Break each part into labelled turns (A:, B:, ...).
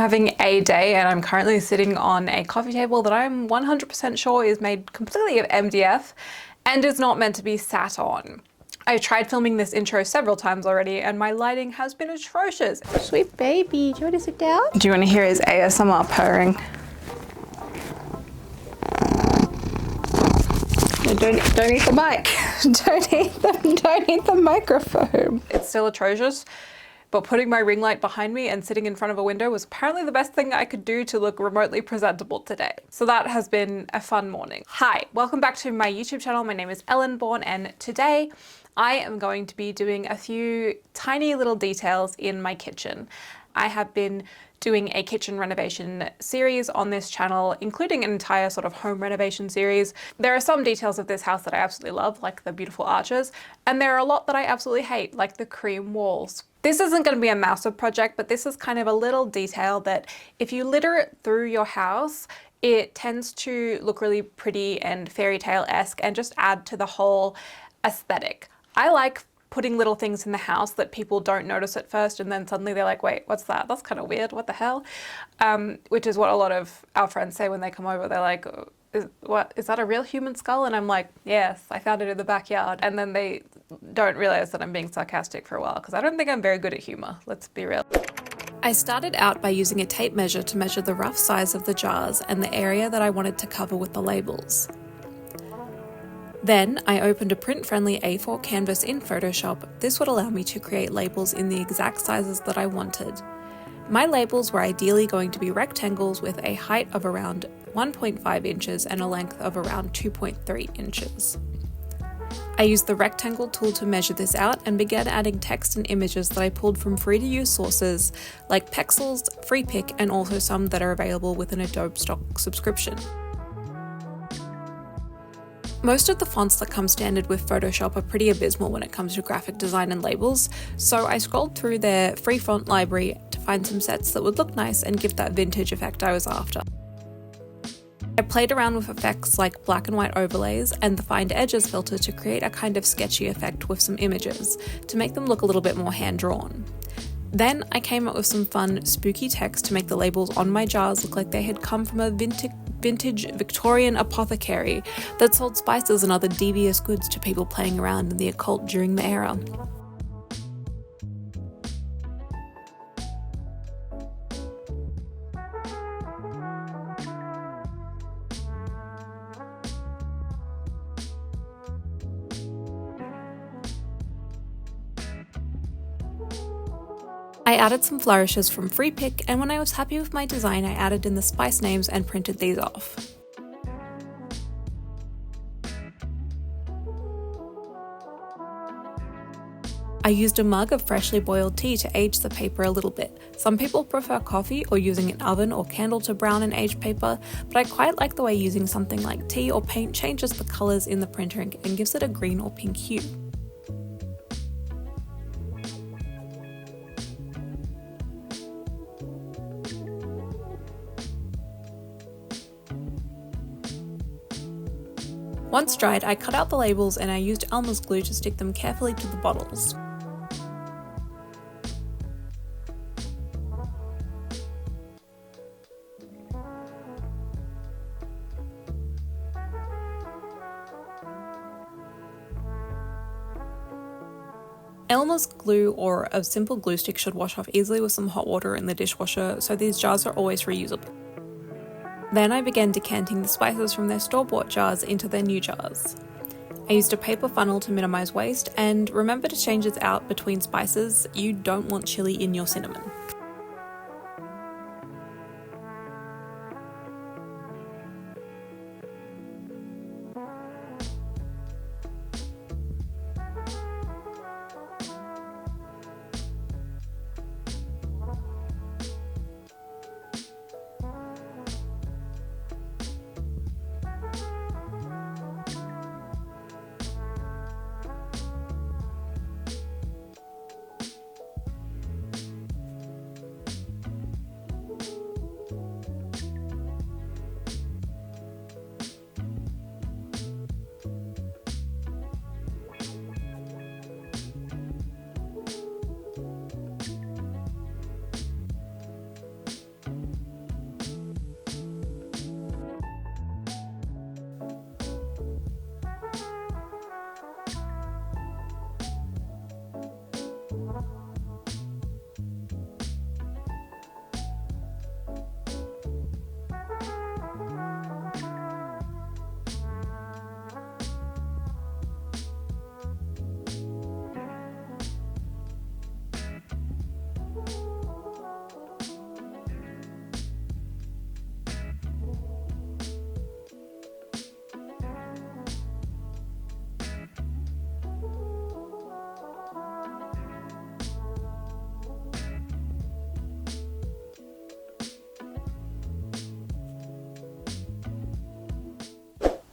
A: having a day and I'm currently sitting on a coffee table that I'm 100% sure is made completely of MDF and is not meant to be sat on. I've tried filming this intro several times already and my lighting has been atrocious. Sweet baby, do you want to sit down? Do you want to hear his ASMR purring? No, don't eat the mic. Don't eat the microphone. It's still atrocious, but putting my ring light behind me and sitting in front of a window was apparently the best thing I could do to look remotely presentable today. So that has been a fun morning. Hi, welcome back to my YouTube channel. My name is Ellen Bourne and today I am going to be doing a few tiny little details in my kitchen. I have been doing a kitchen renovation series on this channel, including an entire sort of home renovation series. There are some details of this house that I absolutely love, like the beautiful arches, and there are a lot that I absolutely hate, like the cream walls. This isn't going to be a massive project, but this is kind of a little detail that if you litter it through your house, it tends to look really pretty and fairy tale-esque and just add to the whole aesthetic. I like putting little things in the house that people don't notice at first and then suddenly they're like, wait, what's that? That's kind of weird, what the hell? Which is what a lot of our friends say when they come over. They're like, is that a real human skull? And I'm like, yes, I found it in the backyard. And then they don't realize that I'm being sarcastic for a while because I don't think I'm very good at humor, let's be real. I started out by using a tape measure to measure the rough size of the jars and the area that I wanted to cover with the labels. Then I opened a print-friendly A4 canvas in Photoshop. This would allow me to create labels in the exact sizes that I wanted. My labels were ideally going to be rectangles with a height of around 1.5 inches and a length of around 2.3 inches. I used the rectangle tool to measure this out and began adding text and images that I pulled from free-to-use sources like Pexels, Freepik, and also some that are available with an Adobe Stock subscription. Most of the fonts that come standard with Photoshop are pretty abysmal when it comes to graphic design and labels, so I scrolled through their free font library to find some sets that would look nice and give that vintage effect I was after. I played around with effects like black and white overlays and the Find Edges filter to create a kind of sketchy effect with some images, to make them look a little bit more hand-drawn. Then I came up with some fun, spooky text to make the labels on my jars look like they had come from a vintage Victorian apothecary that sold spices and other devious goods to people playing around in the occult during the era. I added some flourishes from Freepik, and when I was happy with my design, I added in the spice names and printed these off. I used a mug of freshly boiled tea to age the paper a little bit. Some people prefer coffee or using an oven or candle to brown and age paper, but I quite like the way using something like tea or paint changes the colours in the printer and gives it a green or pink hue. Once dried, I cut out the labels and I used Elmer's glue to stick them carefully to the bottles. Elmer's glue or a simple glue stick should wash off easily with some hot water in the dishwasher, so these jars are always reusable. Then I began decanting the spices from their store-bought jars into their new jars. I used a paper funnel to minimise waste, and remember to change this out between spices. You don't want chili in your cinnamon.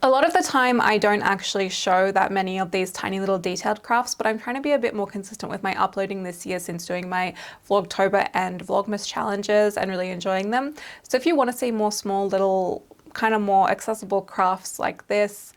A: A lot of the time I don't actually show that many of these tiny little detailed crafts, but I'm trying to be a bit more consistent with my uploading this year since doing my Vlogtober and Vlogmas challenges and really enjoying them. So if you want to see more small little kind of more accessible crafts like this,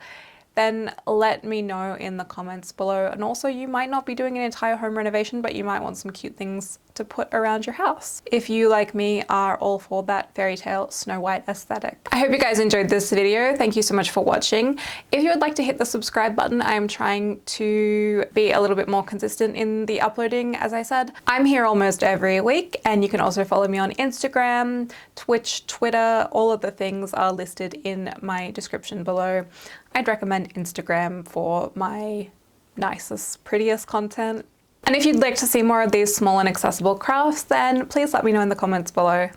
A: then let me know in the comments below. And also, you might not be doing an entire home renovation, but you might want some cute things to put around your house if you, like me, are all for that fairy tale Snow White aesthetic. I hope you guys enjoyed this video. Thank you so much for watching. If you would like to hit the subscribe button, I am trying to be a little bit more consistent in the uploading, as I said. I'm here almost every week, and you can also follow me on Instagram, Twitch, Twitter. All of the things are listed in my description below. I'd recommend Instagram for my nicest, prettiest content. And if you'd like to see more of these small and accessible crafts, then please let me know in the comments below.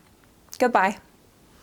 A: Goodbye.